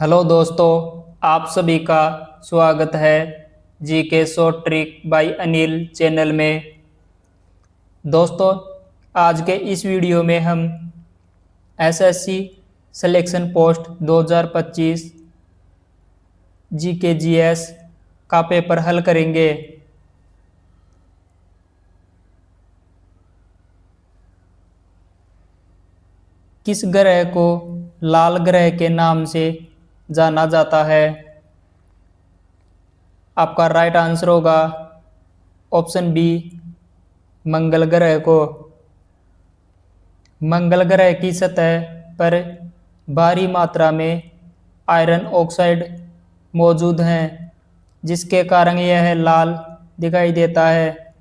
Hello दोस्तों, आप सभी का स्वागत है जी के short trick bye Anil channel में। दोस्तों, आज के इस वीडियो में हम एसएससी सिलेक्शन पोस्ट 2025 जी के जीएस का पेपर हल करेंगे। किस ग्रह को लाल ग्रह के नाम से जाना जाता है? आपका राइट आंसर होगा ऑप्शन बी, मंगल ग्रह को। मंगल ग्रह की सतह पर भारी मात्रा में आयरन ऑक्साइड मौजूद हैं, जिसके कारण यह लाल दिखाई देता है।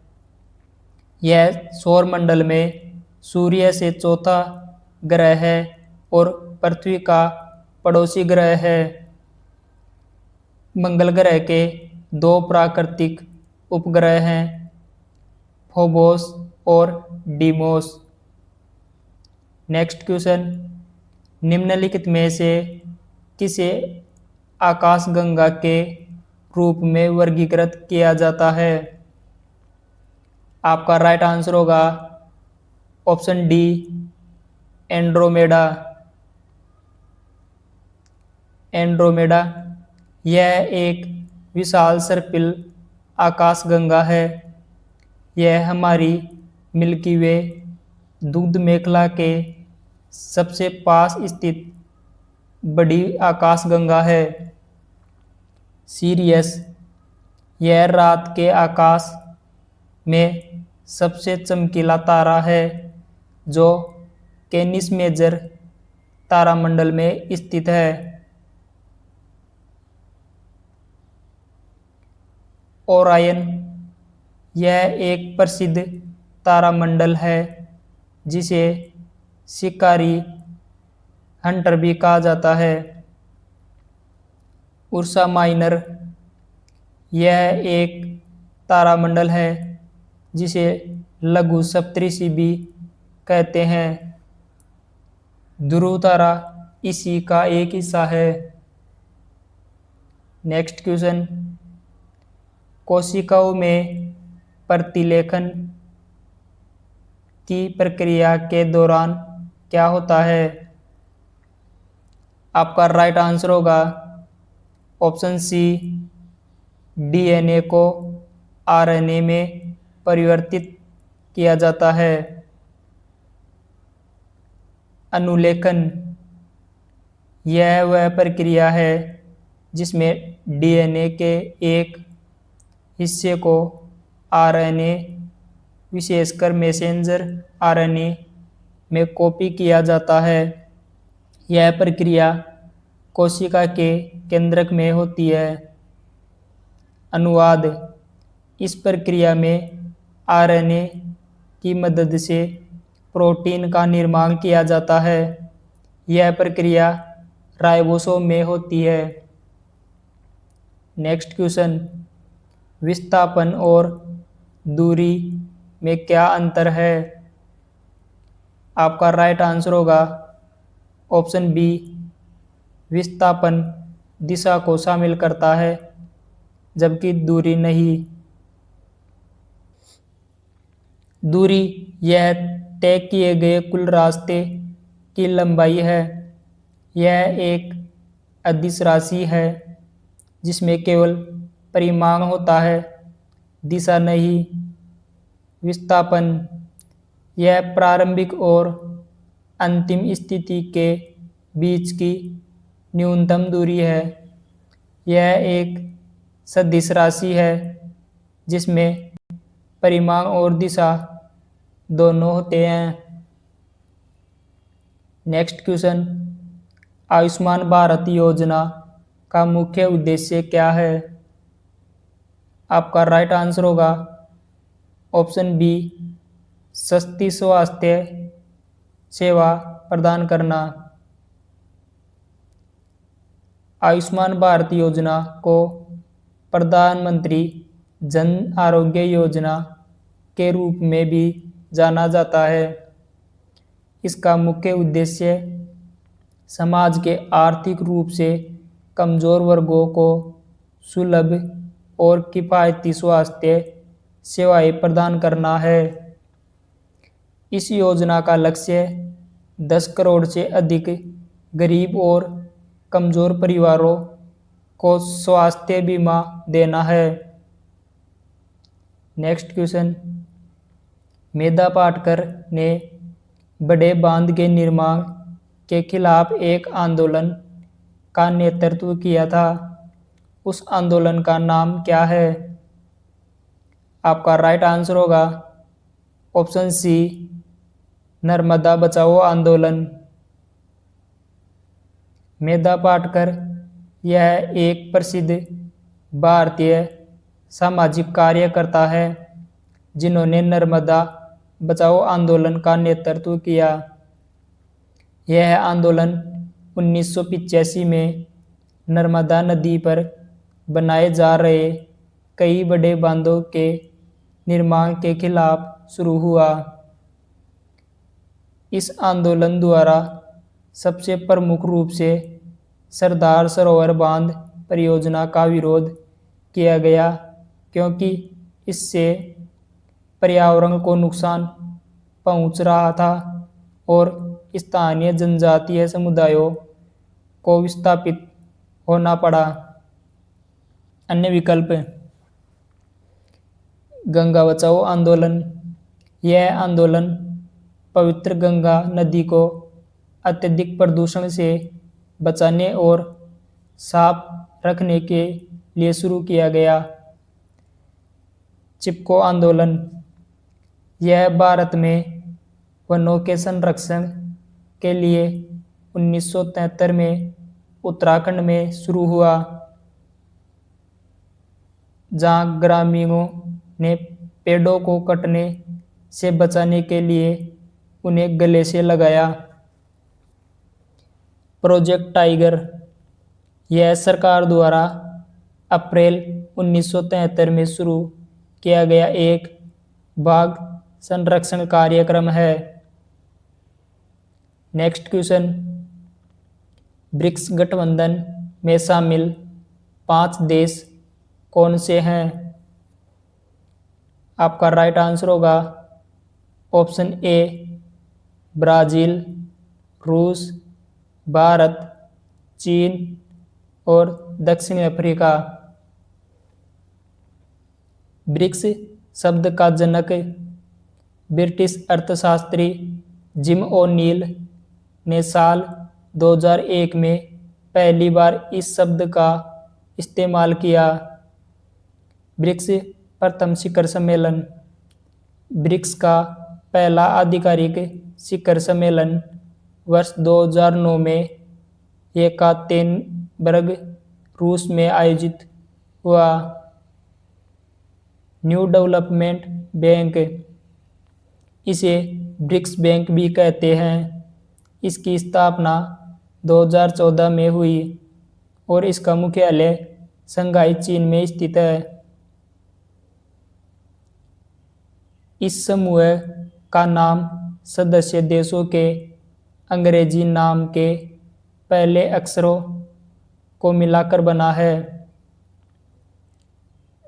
यह सौरमंडल में सूर्य से चौथा ग्रह है और पृथ्वी का पड़ोसी ग्रह है। मंगल ग्रह के दो प्राकृतिक उपग्रह हैं, फोबोस और डीमोस। नेक्स्ट क्वेश्चन, निम्नलिखित में से किसे आकाशगंगा के रूप में वर्गीकृत किया जाता है? आपका राइट आंसर होगा ऑप्शन डी, एंड्रोमेडा। एंड्रोमेडा यह एक विशाल सर्पिल आकाशगंगा है। यह हमारी मिल्की वे दुग्ध मेखला के सबसे पास स्थित बड़ी आकाशगंगा है। सीरियस यह रात के आकाश में सबसे चमकीला तारा है, जो कैनिस मेजर तारामंडल में स्थित है। ओरायन यह एक प्रसिद्ध तारामंडल है, जिसे शिकारी हंटर भी कहा जाता है। उर्सा माइनर यह एक तारामंडल है, जिसे लघु सप्तऋषि भी कहते हैं। ध्रुव तारा इसी का एक हिस्सा है। नेक्स्ट क्वेश्चन, कोशिकाओं में प्रतिलेखन की प्रक्रिया के दौरान क्या होता है? आपका राइट आंसर होगा ऑप्शन सी, डीएनए को आरएनए में परिवर्तित किया जाता है। अनुलेखन यह वह प्रक्रिया है जिसमें डीएनए के एक हिस्से को आरएनए, विशेषकर मैसेंजर आरएनए में कॉपी किया जाता है। यह प्रक्रिया कोशिका के केंद्रक में होती है। अनुवाद इस प्रक्रिया में आरएनए की मदद से प्रोटीन का निर्माण किया जाता है। यह प्रक्रिया राइबोसोम में होती है। नेक्स्ट क्वेश्चन, विस्थापन और दूरी में क्या अंतर है? आपका राइट आंसर होगा ऑप्शन बी, विस्थापन दिशा को शामिल करता है, जबकि दूरी नहीं। दूरी यह तय किए गए कुल रास्ते की लंबाई है। यह एक अदिश राशि है जिसमें केवल परिमाण होता है, दिशा नहीं। विस्थापन यह प्रारंभिक और अंतिम स्थिति के बीच की न्यूनतम दूरी है। यह एक सदिश राशि है जिसमें परिमाण और दिशा दोनों होते हैं। नेक्स्ट क्वेश्चन, आयुष्मान भारत योजना का मुख्य उद्देश्य क्या है? आपका राइट आंसर होगा ऑप्शन बी, सस्ती स्वास्थ्य सेवा प्रदान करना। आयुष्मान भारत योजना को प्रधानमंत्री जन आरोग्य योजना के रूप में भी जाना जाता है। इसका मुख्य उद्देश्य समाज के आर्थिक रूप से कमज़ोर वर्गों को सुलभ और किफ़ायती स्वास्थ्य सेवाएं प्रदान करना है। इस योजना का लक्ष्य 10 करोड़ से अधिक गरीब और कमज़ोर परिवारों को स्वास्थ्य बीमा देना है। नेक्स्ट क्वेश्चन, मेधा पाटकर ने बड़े बांध के निर्माण के खिलाफ एक आंदोलन का नेतृत्व किया था। उस आंदोलन का नाम क्या है? आपका राइट आंसर होगा ऑप्शन सी, नर्मदा बचाओ आंदोलन। मेधा पाटकर यह एक प्रसिद्ध भारतीय सामाजिक कार्यकर्ता है जिन्होंने नर्मदा बचाओ आंदोलन का नेतृत्व किया। यह आंदोलन 1985 में नर्मदा नदी पर बनाए जा रहे कई बड़े बांधों के निर्माण के खिलाफ शुरू हुआ। इस आंदोलन द्वारा सबसे प्रमुख रूप से सरदार सरोवर बांध परियोजना का विरोध किया गया, क्योंकि इससे पर्यावरण को नुकसान पहुंच रहा था और स्थानीय जनजातीय समुदायों को विस्थापित होना पड़ा। अन्य विकल्प, गंगा बचाओ आंदोलन। यह आंदोलन पवित्र गंगा नदी को अत्यधिक प्रदूषण से बचाने और साफ रखने के लिए शुरू किया गया। चिपको आंदोलन, यह भारत में वनों के संरक्षण के लिए 1973 में उत्तराखंड में शुरू हुआ, जहां ग्रामीणों ने पेड़ों को कटने से बचाने के लिए उन्हें गले से लगाया। प्रोजेक्ट टाइगर, यह सरकार द्वारा अप्रैल 1973 में शुरू किया गया एक बाघ संरक्षण कार्यक्रम है। नेक्स्ट क्वेश्चन, ब्रिक्स गठबंधन में शामिल 5 देश कौन से हैं? आपका राइट आंसर होगा ऑप्शन ए, ब्राज़ील, रूस, भारत, चीन और दक्षिण अफ्रीका। ब्रिक्स शब्द का जनक ब्रिटिश अर्थशास्त्री जिम ओ'नील ने साल 2001 में पहली बार इस शब्द का इस्तेमाल किया। ब्रिक्स प्रथम शिखर सम्मेलन, ब्रिक्स का पहला आधिकारिक शिखर सम्मेलन वर्ष 2009 में येकातेरिनबर्ग, रूस में आयोजित हुआ। न्यू डेवलपमेंट बैंक, इसे ब्रिक्स बैंक भी कहते हैं, इसकी स्थापना 2014 में हुई और इसका मुख्यालय शंघाई, चीन में स्थित है। इस समूह का नाम सदस्य देशों के अंग्रेजी नाम के पहले अक्षरों को मिलाकर बना है।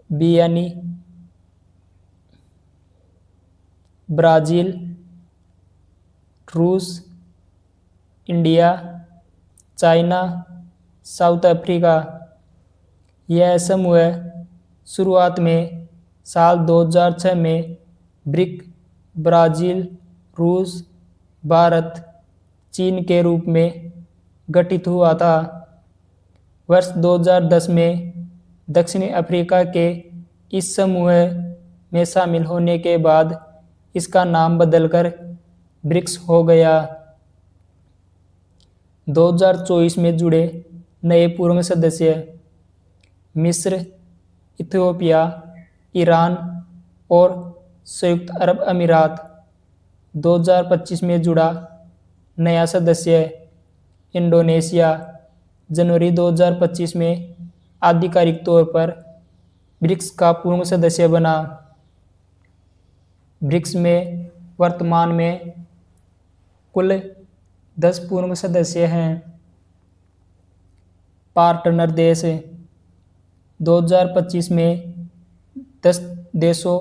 बी यानी ब्राज़ील, रूस, इंडिया, चाइना, साउथ अफ्रीका। यह समूह शुरुआत में साल 2006 में ब्रिक, ब्राज़ील, रूस, भारत, चीन के रूप में गठित हुआ था। वर्ष 2010 में दक्षिण अफ्रीका के इस समूह में शामिल होने के बाद इसका नाम बदलकर ब्रिक्स हो गया। 2024 में जुड़े नए पूर्व सदस्य मिस्र, इथियोपिया, ईरान और संयुक्त अरब अमीरात। 2025 में जुड़ा नया सदस्य इंडोनेशिया जनवरी 2025 में आधिकारिक तौर पर ब्रिक्स का पूर्ण सदस्य बना। ब्रिक्स में वर्तमान में कुल 10 पूर्ण सदस्य हैं। पार्टनर देश। 2025 में 10 देशों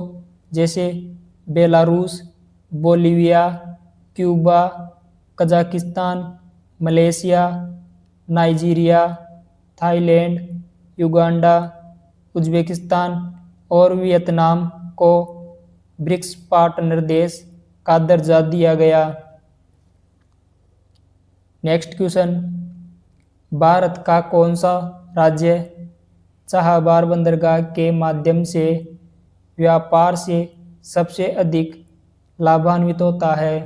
जैसे Belarus, Bolivia, Cuba, Kazakhstan, Malaysia, Nigeria, Thailand, Uganda, Uzbekistan और वियतनाम को ब्रिक्स पार्टनर देश का दर्जा दिया गया। नेक्स्ट क्वेश्चन, भारत का कौन सा राज्य चाबहार बंदरगाह के माध्यम से व्यापार से सबसे अधिक लाभान्वित होता है?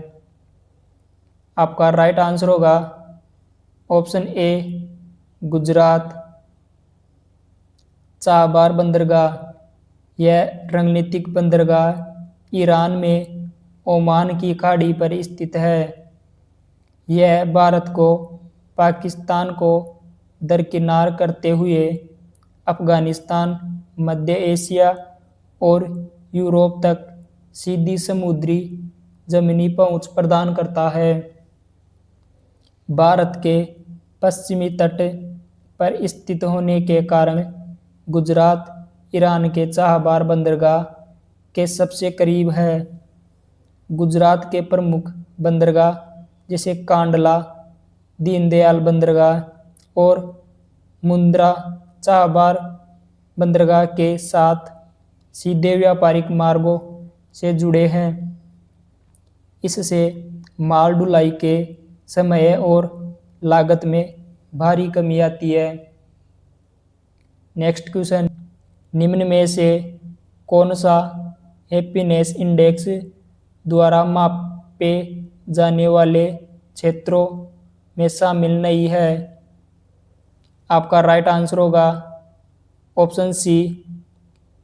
आपका राइट आंसर होगा ऑप्शन ए गुजरात। चाबहार बंदरगाह यह रणनीतिक बंदरगाह ईरान में ओमान की खाड़ी पर स्थित है। यह भारत को पाकिस्तान को दरकिनार करते हुए अफगानिस्तान, मध्य एशिया और यूरोप तक सीधी समुद्री जमीनी पहुंच प्रदान करता है। भारत के पश्चिमी तट पर स्थित होने के कारण गुजरात ईरान के चाबहार बंदरगाह के सबसे करीब है। गुजरात के प्रमुख बंदरगाह जैसे कांडला, दीनदयाल बंदरगाह और मुंद्रा चाबहार बंदरगाह के साथ सीधे व्यापारिक मार्गों से जुड़े हैं। इससे माल ढुलाई के समय और लागत में भारी कमी आती है। नेक्स्ट क्वेश्चन, निम्न में से कौन सा हैप्पीनेस इंडेक्स द्वारा मापे जाने वाले क्षेत्रों में शामिल नहीं है? आपका राइट आंसर होगा ऑप्शन सी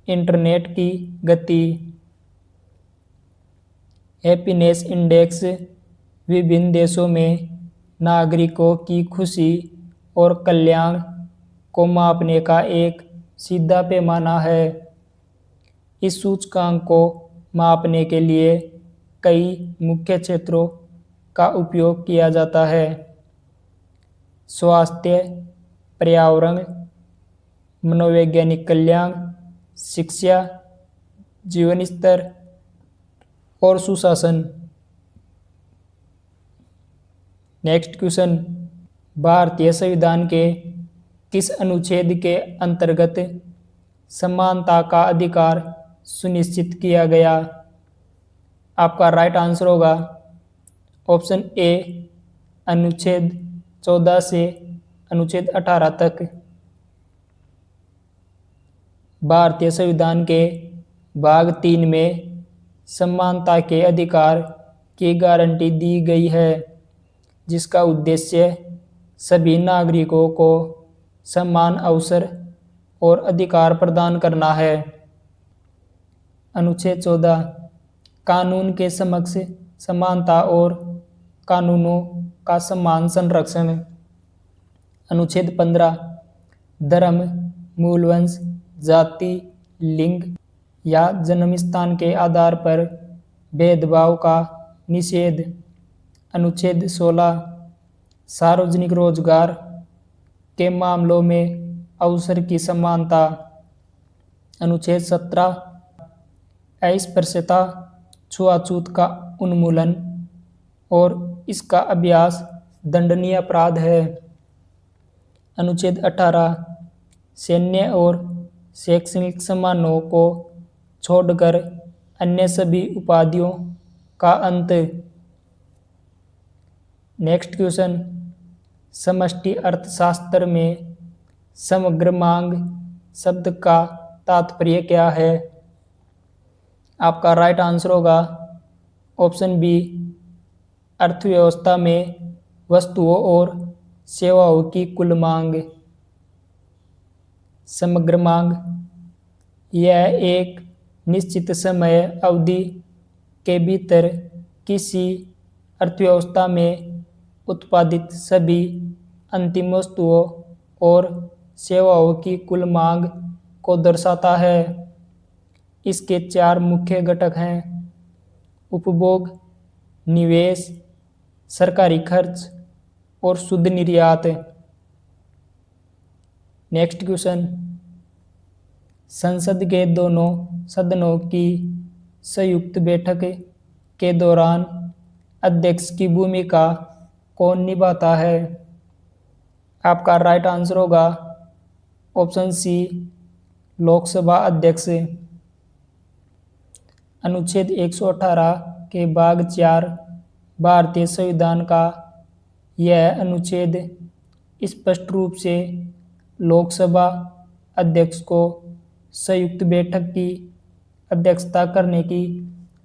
इंटरनेट की गति। हैप्पीनेस इंडेक्स विभिन्न देशों में नागरिकों की खुशी और कल्याण को मापने का एक सीधा पैमाना है। इस सूचकांक को मापने के लिए कई मुख्य क्षेत्रों का उपयोग किया जाता है। स्वास्थ्य, पर्यावरण, मनोवैज्ञानिक कल्याण, शिक्षा, जीवन स्तर और सुशासन। नेक्स्ट क्वेश्चन, भारतीय संविधान के किस अनुच्छेद के अंतर्गत समानता का अधिकार सुनिश्चित किया गया? आपका राइट आंसर होगा ऑप्शन ए अनुच्छेद 14 से अनुच्छेद 18 तक। भारतीय संविधान के भाग 3 में समानता के अधिकार की गारंटी दी गई है, जिसका उद्देश्य सभी नागरिकों को समान अवसर और अधिकार प्रदान करना है। अनुच्छेद 14 कानून के समक्ष समानता और कानूनों का समान संरक्षण। अनुच्छेद 15 धर्म, मूल वंश, जाति, लिंग या जन्म स्थान के आधार पर भेदभाव का निषेध। अनुच्छेद 16 सार्वजनिक रोजगार के मामलों में अवसर की समानता। अनुच्छेद 17 अस्पृश्यता, छुआछूत का उन्मूलन और इसका अभ्यास दंडनीय अपराध है। अनुच्छेद 18 सैन्य और शैक्षणिक सम्मानों को छोड़कर अन्य सभी उपाधियों का अंत। नेक्स्ट क्वेश्चन, समष्टि अर्थशास्त्र में समग्र मांग शब्द का तात्पर्य क्या है? आपका राइट आंसर होगा ऑप्शन बी अर्थव्यवस्था में वस्तुओं और सेवाओं की कुल मांग। समग्र मांग यह एक निश्चित समय अवधि के भीतर किसी अर्थव्यवस्था में उत्पादित सभी अंतिम वस्तुओं और सेवाओं की कुल मांग को दर्शाता है। इसके 4 मुख्य घटक हैं: उपभोग, निवेश, सरकारी खर्च और शुद्ध निर्यात। नेक्स्ट क्वेश्चन, संसद के दोनों सदनों की संयुक्त बैठक के दौरान अध्यक्ष की भूमिका कौन निभाता है? आपका राइट आंसर होगा ऑप्शन सी, लोकसभा अध्यक्ष। अनुच्छेद 118 के भाग 4 भारतीय संविधान का यह अनुच्छेद स्पष्ट रूप से लोकसभा अध्यक्ष को संयुक्त बैठक की अध्यक्षता करने की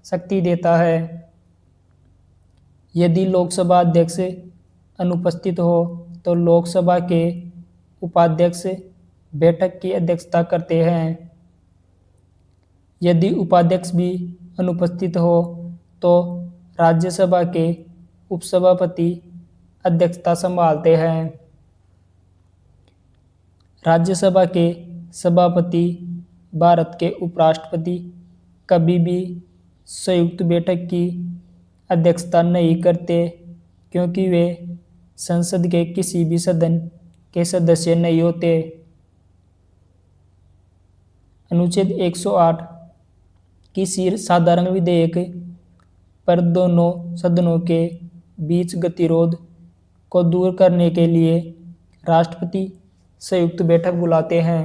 शक्ति देता है। यदि लोकसभा अध्यक्ष अनुपस्थित हो तो लोकसभा के उपाध्यक्ष बैठक की अध्यक्षता करते हैं। यदि उपाध्यक्ष भी अनुपस्थित हो तो राज्यसभा के उपसभापति अध्यक्षता संभालते हैं। राज्यसभा के सभापति भारत के उपराष्ट्रपति कभी भी संयुक्त बैठक की अध्यक्षता नहीं करते, क्योंकि वे संसद के किसी भी सदन के सदस्य नहीं होते। अनुच्छेद 108 किसी साधारण विधेयक पर दोनों सदनों के बीच गतिरोध को दूर करने के लिए राष्ट्रपति संयुक्त बैठक बुलाते हैं।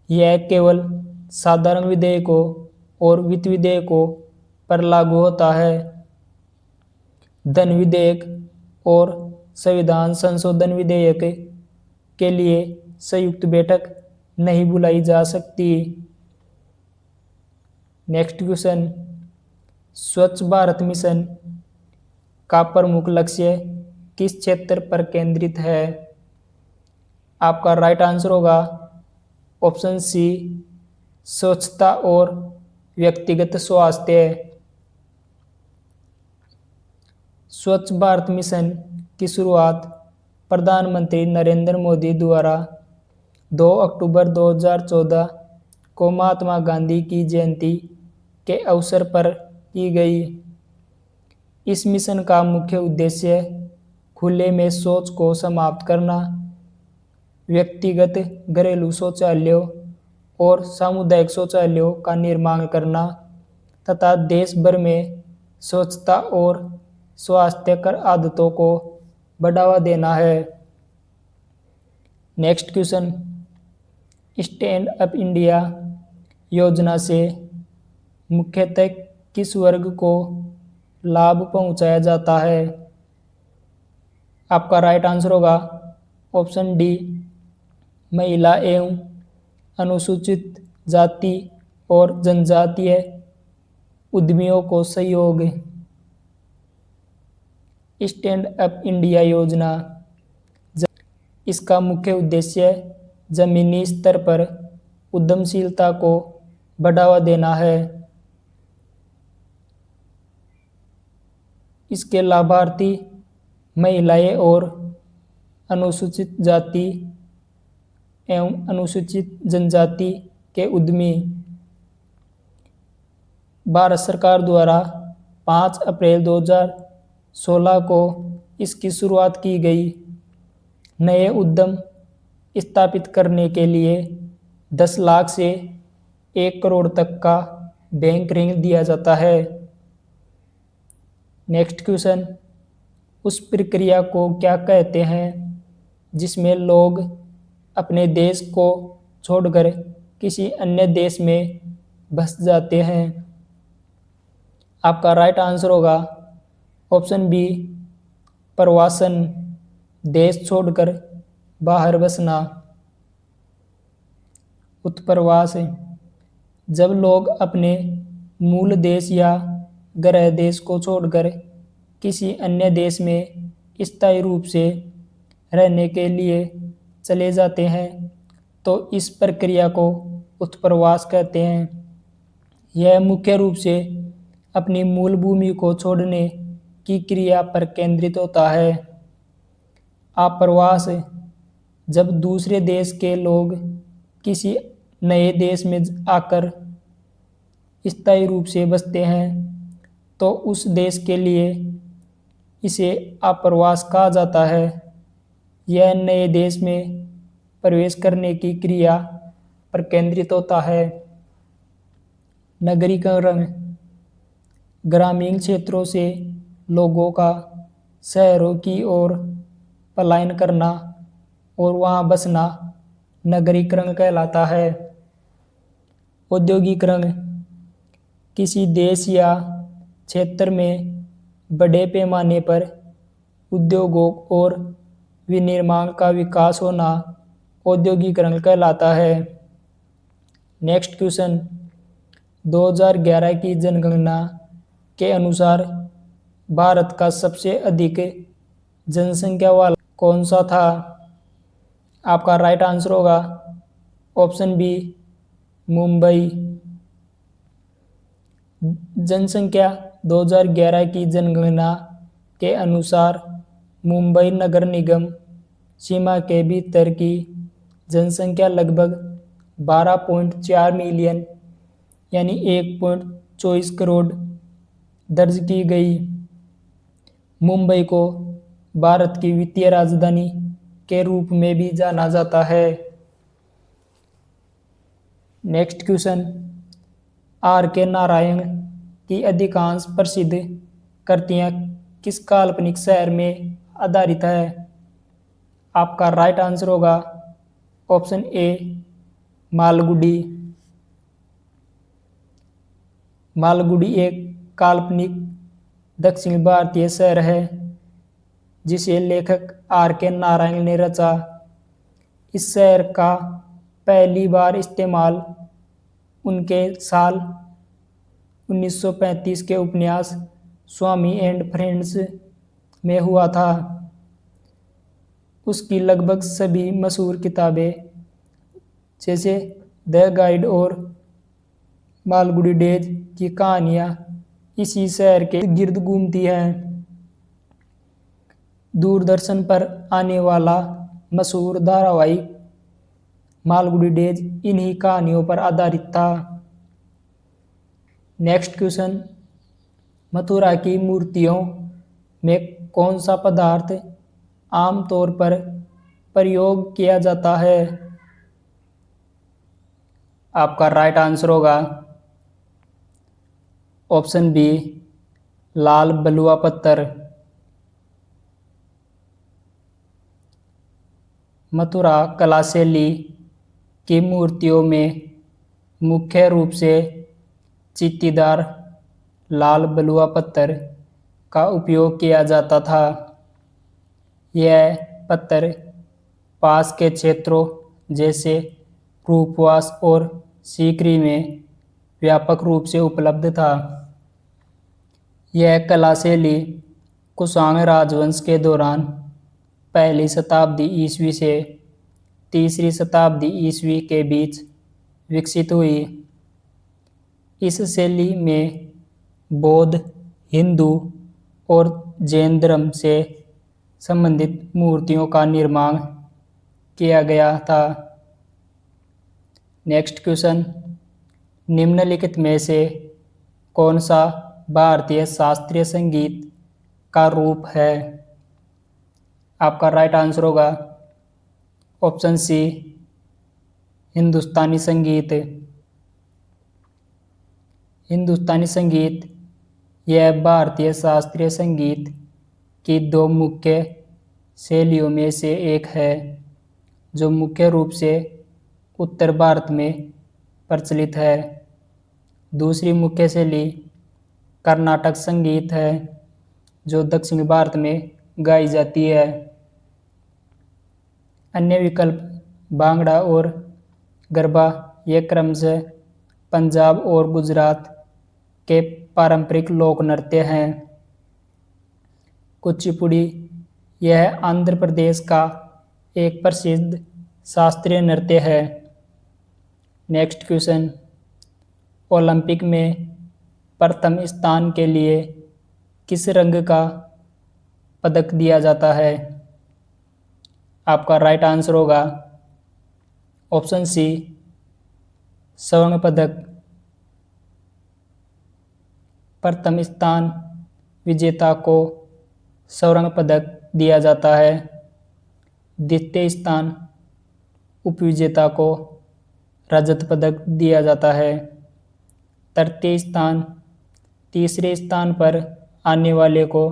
यह केवल साधारण विधेयकों और वित्त विधेयकों पर लागू होता है। धन विधेयक और संविधान संशोधन विधेयक के लिए संयुक्त बैठक नहीं बुलाई जा सकती। नेक्स्ट क्वेश्चन, स्वच्छ भारत मिशन का प्रमुख लक्ष्य किस क्षेत्र पर केंद्रित है? आपका राइट आंसर होगा ऑप्शन सी, स्वच्छता और व्यक्तिगत स्वास्थ्य। स्वच्छ भारत मिशन की शुरुआत प्रधानमंत्री नरेंद्र मोदी द्वारा 2 अक्टूबर 2014 को महात्मा गांधी की जयंती के अवसर पर की गई। इस मिशन का मुख्य उद्देश्य खुले में शौच को समाप्त करना, व्यक्तिगत घरेलू शौचालयों और सामुदायिक शौचालयों का निर्माण करना तथा देश भर में स्वच्छता और स्वास्थ्यकर आदतों को बढ़ावा देना है। Next question, stand up India योजना से मुख्यतः किस वर्ग को लाभ पहुंचाया जाता है? आपका राइट आंसर होगा ऑप्शन डी, महिला एवं अनुसूचित जाति और जनजातीय उद्यमियों को सहयोग। स्टैंड अप इंडिया योजना, इसका मुख्य उद्देश्य जमीनी स्तर पर उद्यमशीलता को बढ़ावा देना है। इसके लाभार्थी महिलाएं और अनुसूचित जाति एवं अनुसूचित जनजाति के उद्यमी। भारत सरकार द्वारा 5 अप्रैल 2016 को इसकी शुरुआत की गई। नए उद्यम स्थापित करने के लिए 10 लाख से 1 करोड़ तक का बैंक ऋण दिया जाता है। नेक्स्ट क्वेश्चन, उस प्रक्रिया को क्या कहते हैं जिसमें लोग अपने देश को छोड़कर किसी अन्य देश में बस जाते हैं? आपका राइट आंसर होगा ऑप्शन बी, प्रवासन, देश छोड़कर बाहर बसना। उत्प्रवास, जब लोग अपने मूल देश या गृह देश को छोड़कर किसी अन्य देश में स्थायी रूप से रहने के लिए चले जाते हैं तो इस प्रक्रिया को उत्प्रवास कहते हैं। यह मुख्य रूप से अपनी मूल भूमि को छोड़ने की क्रिया पर केंद्रित होता है। आप्रवास, जब दूसरे देश के लोग किसी नए देश में आकर स्थायी रूप से बसते हैं तो उस देश के लिए इसे आप्रवास कहा जाता है। यह नए देश में प्रवेश करने की क्रिया पर केंद्रित होता है। नगरीकरण ग्रामीण क्षेत्रों से लोगों का शहरों की ओर पलायन करना और वहां बसना नगरीकरण कहलाता है। औद्योगिकरण किसी देश या क्षेत्र में बड़े पैमाने पर उद्योगों और विनिर्माण का विकास होना औद्योगिकरण कहलाता है। नेक्स्ट क्वेश्चन, 2011 की जनगणना के अनुसार भारत का सबसे अधिक जनसंख्या वाला कौन सा था? आपका राइट आंसर होगा ऑप्शन बी, मुंबई। जनसंख्या 2011 की जनगणना के अनुसार मुंबई नगर निगम सीमा के भीतर की जनसंख्या लगभग 12.4 मिलियन यानी 1.24 करोड़ दर्ज की गई। मुंबई को भारत की वित्तीय राजधानी के रूप में भी जाना जाता है। नेक्स्ट क्वेश्चन, आर के नारायण की अधिकांश प्रसिद्ध कृतियां किस काल्पनिक शहर में आधारित है? आपका राइट आंसर होगा ऑप्शन ए, मालगुडी। मालगुडी एक काल्पनिक दक्षिण भारतीय शहर है जिसे लेखक आर के नारायण ने रचा। इस शहर का पहली बार इस्तेमाल उनके साल 1935 के उपन्यास स्वामी एंड फ्रेंड्स में हुआ था। उसकी लगभग सभी मशहूर किताबें जैसे द गाइड और मालगुडी डेज की कहानियां इसी शहर के गिर्द घूमती हैं। दूरदर्शन पर आने वाला मशहूर धारावाहिक मालगुडी डेज इन्हीं कहानियों पर आधारित था। नेक्स्ट क्वेश्चन, मथुरा की मूर्तियों में कौन सा पदार्थ आमतौर पर प्रयोग किया जाता है? आपका राइट आंसर होगा ऑप्शन बी, लाल बलुआ पत्थर। मथुरा कला शैली की मूर्तियों में मुख्य रूप से चीत्तीदार लाल बलुआ पत्थर का उपयोग किया जाता था। यह पत्थर पास के क्षेत्रों जैसे रूपवास और सीकरी में व्यापक रूप से उपलब्ध था। यह कला शैली कुषाण राजवंश के दौरान पहली शताब्दी ईस्वी से तीसरी शताब्दी ईस्वी के बीच विकसित हुई। इस शैली में बौद्ध, हिंदू और जैन धर्म से संबंधित मूर्तियों का निर्माण किया गया था। नेक्स्ट क्वेश्चन, निम्नलिखित में से कौन सा भारतीय शास्त्रीय संगीत का रूप है? आपका राइट आंसर होगा ऑप्शन सी, हिंदुस्तानी संगीत। हिंदुस्तानी संगीत यह भारतीय शास्त्रीय संगीत की दो मुख्य शैलियों में से एक है जो मुख्य रूप से उत्तर भारत में प्रचलित है। दूसरी मुख्य शैली कर्नाटक संगीत है जो दक्षिण भारत में गाई जाती है। अन्य विकल्प भांगड़ा और गरबा ये क्रमशः पंजाब और गुजरात के पारंपरिक लोक नृत्य हैं। कुचिपुड़ी यह आंध्र प्रदेश का एक प्रसिद्ध शास्त्रीय नृत्य है। नेक्स्ट क्वेश्चन, ओलंपिक में प्रथम स्थान के लिए किस रंग का पदक दिया जाता है? आपका राइट आंसर होगा ऑप्शन सी, स्वर्ण पदक। प्रथम स्थान विजेता को स्वर्ण पदक दिया जाता है। द्वितीय स्थान उपविजेता को रजत पदक दिया जाता है। तृतीय स्थान, तीसरे स्थान पर आने वाले को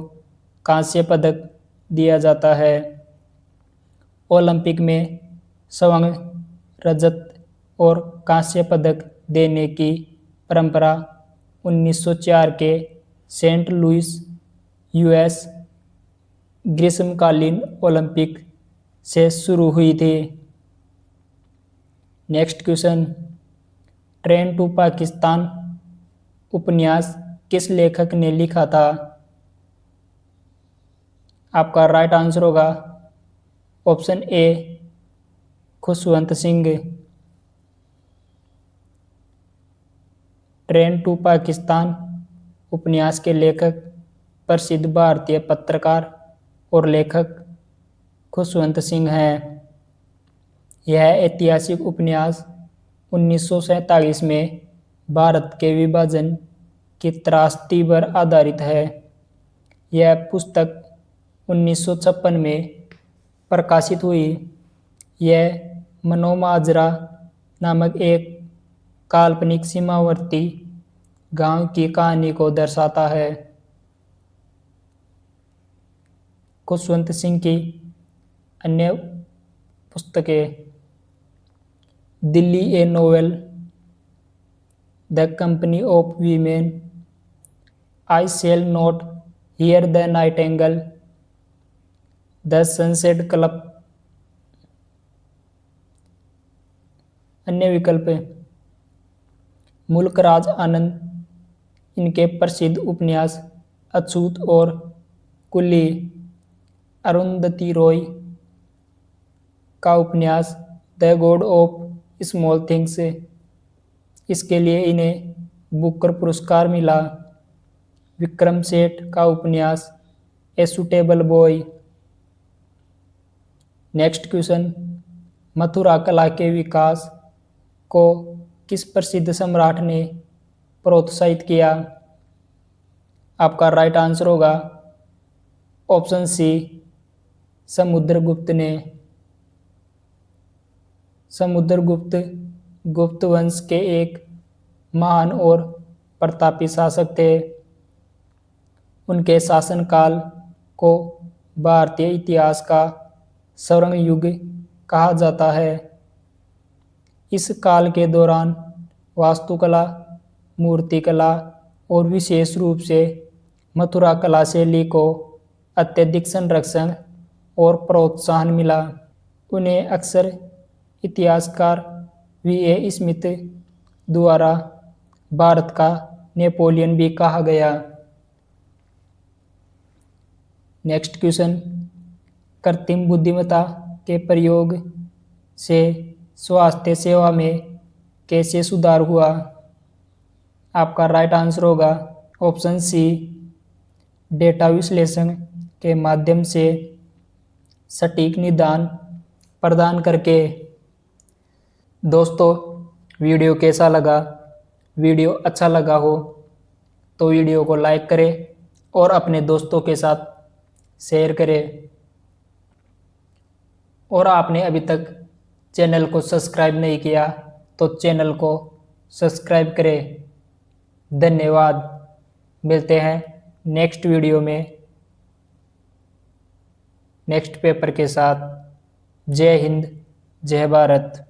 कांस्य पदक दिया जाता है। ओलंपिक में स्वर्ण, रजत और कांस्य पदक देने की परंपरा 1904 के सेंट लुइस यूएस ग्रीष्मकालीन ओलंपिक से शुरू हुई थी। Next question, train to Pakistan उपन्यास किस लेखक ने लिखा था? आपका राइट आंसर होगा option A, Khushwant Singh. Train to Pakistan उपन्यास के लेखक प्रसिद्ध भारतीय पत्रकार और लेखक खुशवंत सिंह हैं। यह ऐतिहासिक उपन्यास 1947 में भारत के विभाजन की त्रासदी पर आधारित है। यह पुस्तक 1956 में प्रकाशित हुई। यह मनोमाजरा नामक एक काल्पनिक सीमावर्ती गांव की कहानी को दर्शाता है। खुशवंत सिंह की अन्य पुस्तकें दिल्ली ए novel, the company of women, I shall not here the Nightingale, the sunset club. अन्य विकल्प मुल्क राज आनंद, इनके प्रसिद्ध उपन्यास अछूत और कुली, अरुंधति रॉय का उपन्यास the God of small things, इसके लिए इन्हें बुकर पुरस्कार मिला। विक्रम सेठ का उपन्यास a suitable boy. Next question, Mathura कला के विकास को किस प्रसिद्ध सम्राट ने प्रोत्साहित किया? आपका राइट आंसर होगा ऑप्शन सी, समुद्रगुप्त ने। समुद्रगुप्त गुप्त वंश के एक महान और प्रतापी शासक थे। उनके शासनकाल को भारतीय इतिहास का स्वर्ण युग कहा जाता है। इस काल के दौरान वास्तुकला, मूर्तिकला और विशेष रूप से मथुरा कला शैली को अत्यधिक संरक्षण और प्रोत्साहन मिला। उन्हें अक्सर इतिहासकार वी.ए. स्मिथ द्वारा भारत का नेपोलियन भी कहा गया। नेक्स्ट क्वेश्चन, कृत्रिम बुद्धिमत्ता के प्रयोग से स्वास्थ्य सेवा में कैसे सुधार हुआ? आपका राइट आंसर होगा ऑप्शन सी, डेटा विश्लेषण के माध्यम से सटीक निदान प्रदान करके। दोस्तों, वीडियो कैसा लगा? वीडियो अच्छा लगा हो तो वीडियो को लाइक करें और अपने दोस्तों के साथ शेयर करें। और आपने अभी तक चैनल को सब्सक्राइब नहीं किया तो चैनल को सब्सक्राइब करें। धन्यवाद। मिलते हैं नेक्स्ट वीडियो में नेक्स्ट पेपर के साथ। जय हिंद, जय भारत।